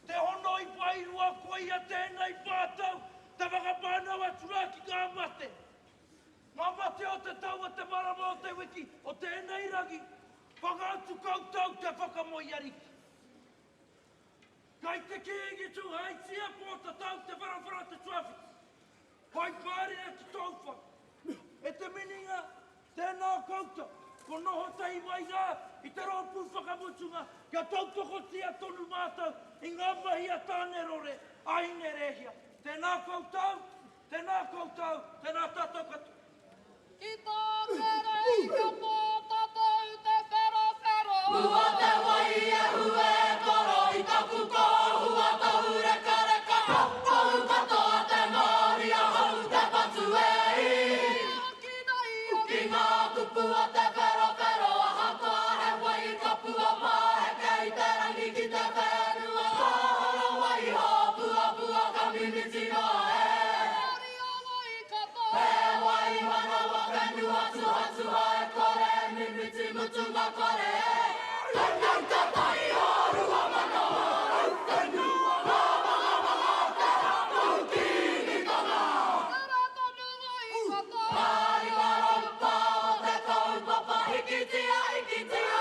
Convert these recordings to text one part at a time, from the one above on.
Te hono i pairua koe a tēnei pātau, te whakapānau atu rā ki ngā mate. Ngā mate o te tau a te marama o te wiki, o tēnei rangi, whakaatu koutou te whakamoi ariki. Kai te kēngi tu haitsia pōta tau te wharawhara te traffic. Pai pāri e te tauwha. E te mininga, tēnā koutou, ko noho tei mai ngā, i te roopu whakamutunga, kia tautokotia tonu mātou, i ngā mahi a tāne rore, aine rehia. Tēnā koutou, tēnā koutou, tēnā tātou katoa. Ki tā te reika pōta tau te whero. Ua te wai e hue koro i taku kohua tau reka reka. Tau katoa te maori a hau te patu e i. Ki ngā tupu a te whero a haka he wai kapua pahe kei te rangi ki te whenua. Kahara wai hōpua pua ka mimiti noa e. He wai mana wa whenua tuha e kore mimiti mutu ngā kore e. Tēnei te tai horua mana au whenua. Ngā mga te tau tini tanga. Māri ngā ropa o te kaupapa hikitia hikitia.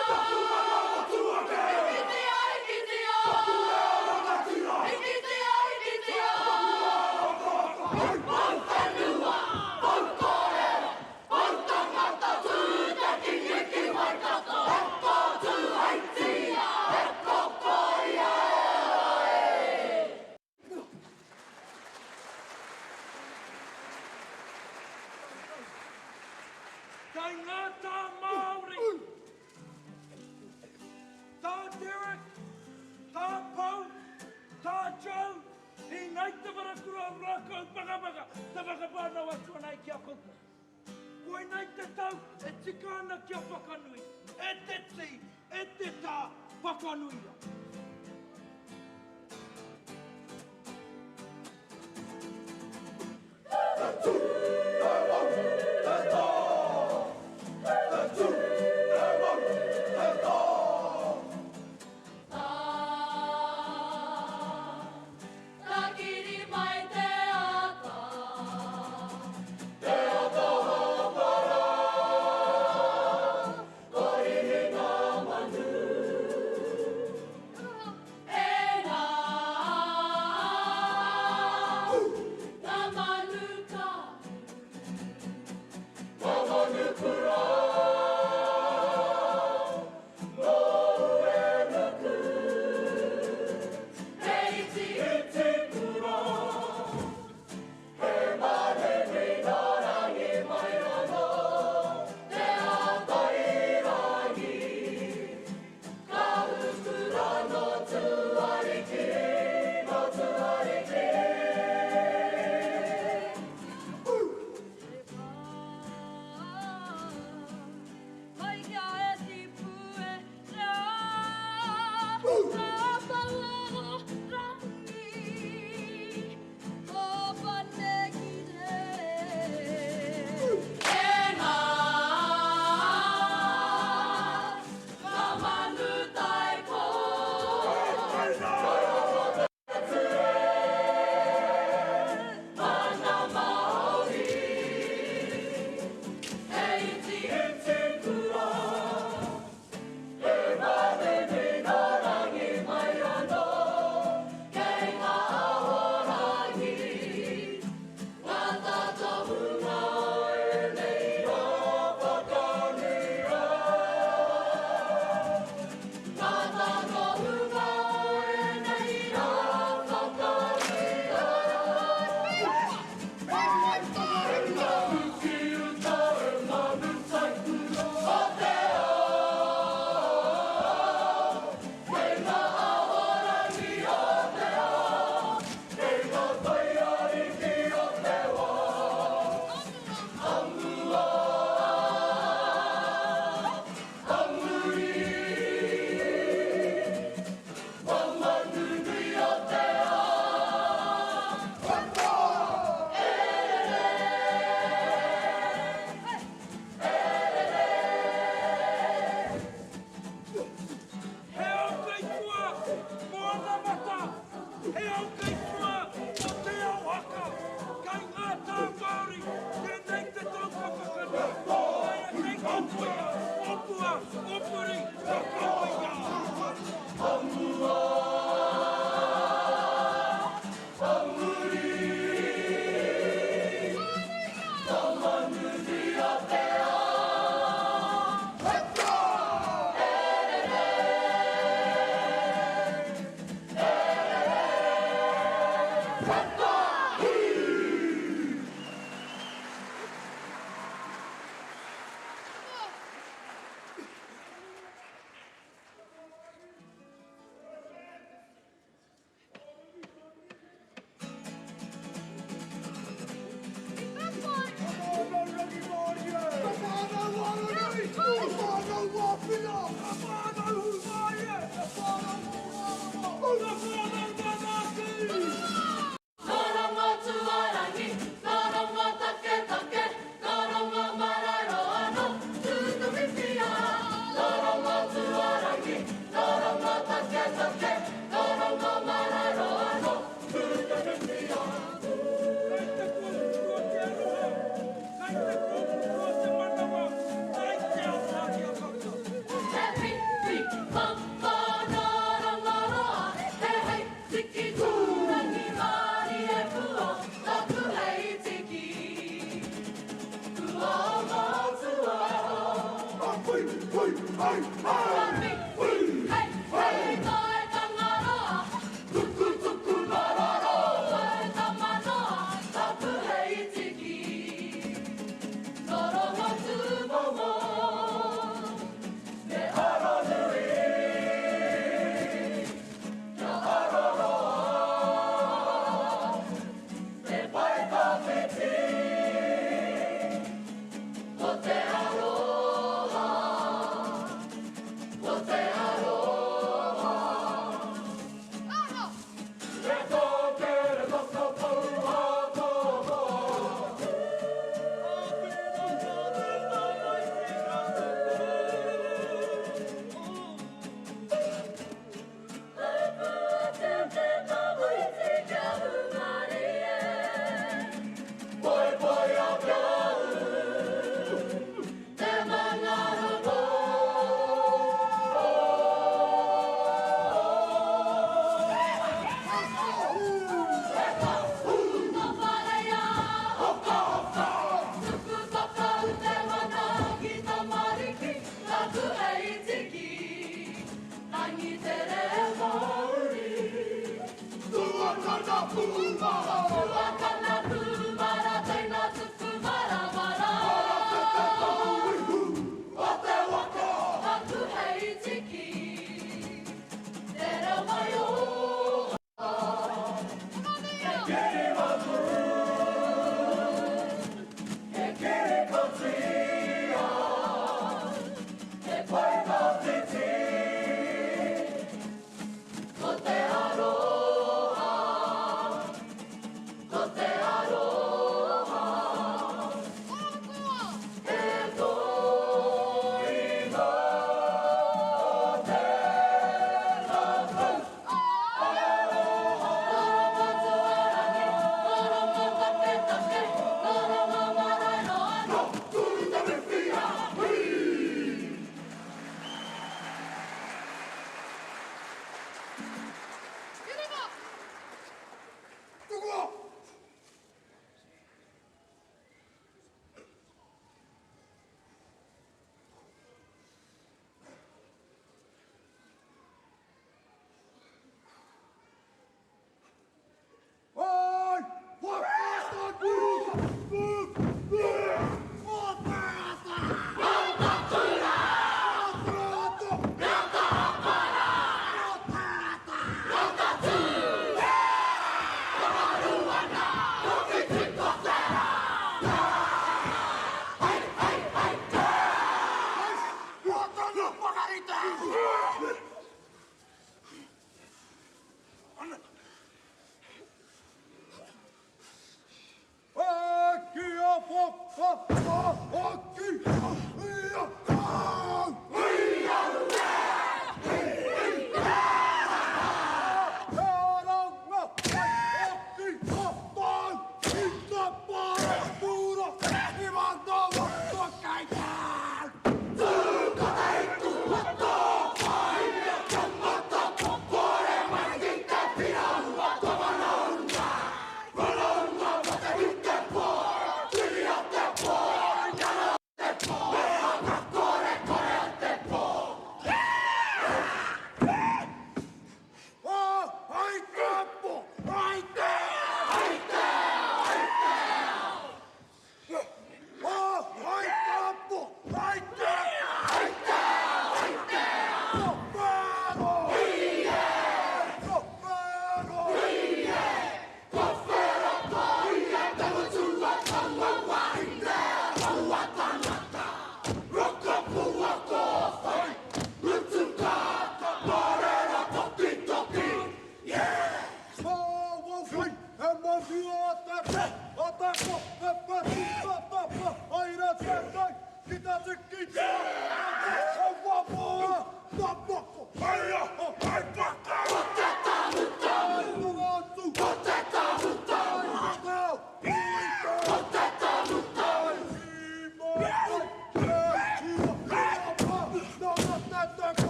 Hikitia hikitia. Hikitia hikitia. Au whenua, au korera, au tangata tū te kiniki wai kato. E kōtū haitia, e kokoia e. Kai ngā tā Māori, tā Derek, tā Pau, tā Joe, I nei te Wharekura Rakaumangamanga, te whakapānau atu Anei kia koutou. Koe nei te tau, e tika ana kia whakanui, e te ti, e te tā whakanuia. Takiri mai te ata, te oto hoporo, korihi ngā manu. E ngā manuka,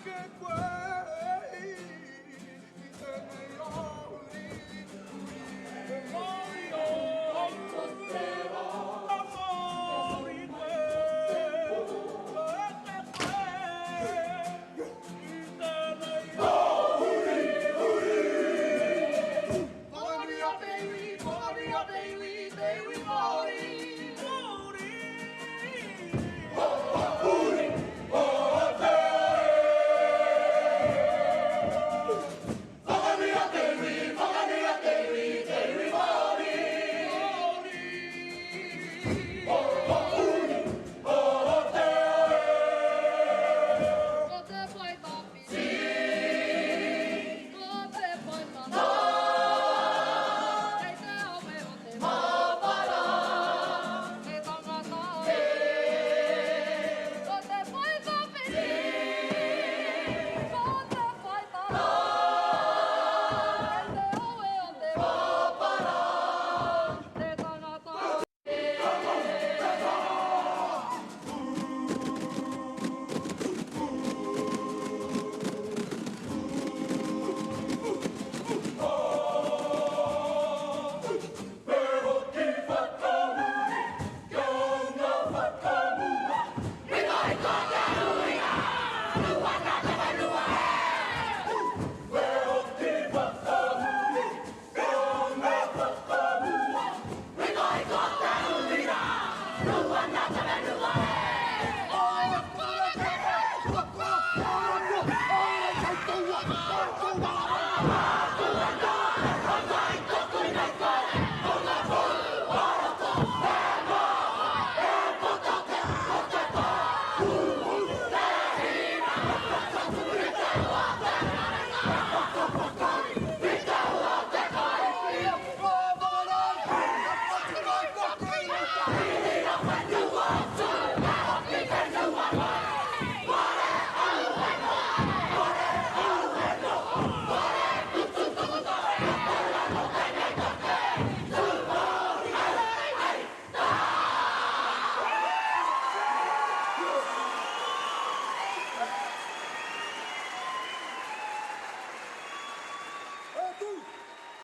ke koe I tēnei auri. Maori o Hokotero, a Maori koe, ko e te koe I tēnei auri. Maori a Teui, Maori a Teui, Teui Maori.